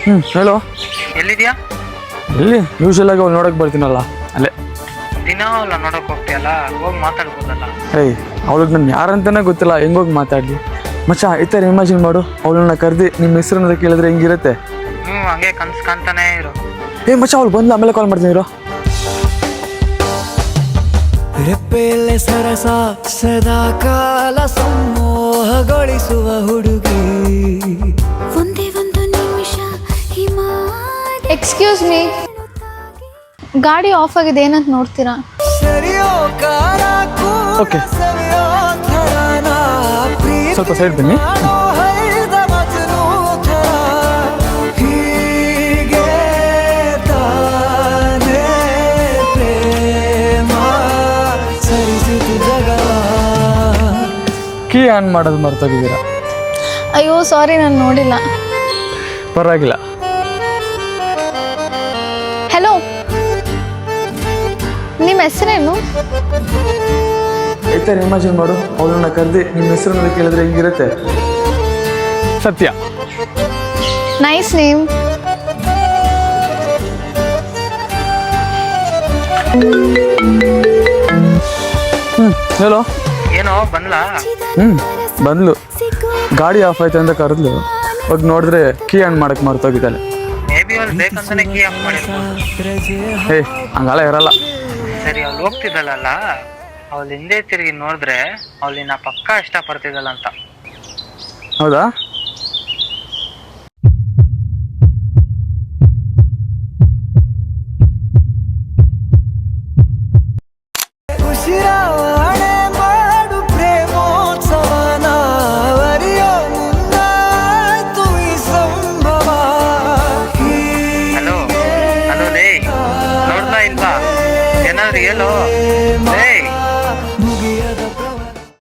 ಹೇಳು. ಎಲ್ಲಿದ್ಯಾ? ಎಲ್ಲಿ ಯೂಶಲ್ ಆಗಿ ಅವ್ಳು ನೋಡಕ್ ಬರ್ತೀನಲ್ಲ ಅಲ್ಲೇ. ದಿನ ಅವಳ ನೋಡಕ್ ಹೋಗ್ತೀಯಲ್ಲ, ಹೋಗಿ ಮಾತಾಡ್ಬೋದಲ್ಲ. ಏಯ್ ಅವಳಿಗೆ ನಾನು ಯಾರಂತಾನೆ ಗೊತ್ತಿಲ್ಲ, ಹೆಂಗೋಗಿ ಮಾತಾಡ್ಲಿ ಮಚ್ಚ. ಈ ಥರ ಇಮ್ಯಾಜಿನ್ ಮಾಡು, ಅವಳನ್ನ ಕರೆದಿ ನಿಮ್ಮ ಹೆಸರನ್ನ ಕೇಳಿದ್ರೆ ಹೆಂಗಿರುತ್ತೆ? ಹಂಗೆ ಕನ್ಸ್ ಕಾಣ್ತಾನೆ ಇರು. ಮಚ್ಚ ಅವಳು ಬಂದು ಆಮೇಲೆ ಕಾಲ್ ಮಾಡ್ತೀನಿ ಇರು. ರೆಪ್ಪೆಯಲ್ಲೇ ಸರಸ ಸದಾ ಕಾಲ ಸಂಮೋಹಗೊಳಿಸುವ ಹುಡುಗಿ. ಒಂದೇ ಒಂದು ನಿಮಿಷ ಎಕ್ಸ್ಕ್ಯೂಸ್ ಮೀ, ಗಾಡಿ ಆಫ್ ಆಗಿದೆ, ಏನಂತ ನೋಡ್ತೀರಾ? ಸರಿಯೋ ಕಾರ ಓಕೆ, ಸ್ವಲ್ಪ ಸೈಡ್ ಬನ್ನಿ. ಕೀ ಆನ್ ಮಾಡೋದು ಮರ್ತೋಗಿದ್ದೀರಾ? ಅಯ್ಯೋ ಸಾರಿ, ನಾನು ನೋಡಿಲ್ಲ. ಪರವಾಗಿಲ್ಲ. ಹಲೋ, ನಿಮ್ಮ ಹೆಸರೇನು? ಈ ಥರ ಇಮ್ಯಾಜಿನ್ ಮಾಡು, ಅವಳನ್ನ ಕರೆದಿ ನಿಮ್ಮ ಹೆಸರನ್ನ ಕೇಳಿದ್ರೆ ಹೆಂಗಿರುತ್ತೆ? ಸತ್ಯ. Nice name. ಹೇಳೋ. ಏನೋ ಬಂದ್ಲಾ? ಬಂದ್ಲು. ಗಾಡಿ ಆಫ್ ಆಯ್ತು ಅಂತ ಕರೆದ್ಲು. ಹೋಗಿ ನೋಡಿದ್ರೆ ಕೀ ಆನ್ ಮಾಡಕ್ ಮರ್ತೋಗಿದ್ದಾಳೆ. ಮೇ ಬಿ ಅವ್ಳು ಬೇಕಂತಾನೆ ಕೀ ಆಫ್ ಮಾಡಿರ್ಬೋದು. ಹಂಗೆಲ್ಲ ಇರಲ್ಲ. ಸರಿ, ಅವ್ಳು ಹೋಗ್ತಿದ್ದಲ್ಲ, ಅವಳು ಹಿಂದೆ ತಿರುಗಿ ನೋಡಿದ್ರೆ ಅವಳಿನ ಪಕ್ಕಾ ಇಷ್ಟಪಡ್ತಿದ್ದಲ್ಲ ಅಂತ. ಹೌದಾ? ಉಸಿರಾವಣೆ ಮಾಡು ಪ್ರೇಮೋತ್ಸವನ ಅರಿಯೋ ಮುಂದಾಯ್ತು ಈ ಸಂಭವ. ಹಲೋ ಹಲೋ ಲೇ, ನೋಡ್ಲಾ ಇಲ್ವಾ? ಏನಾದ್ರು ಹೇಳೋ.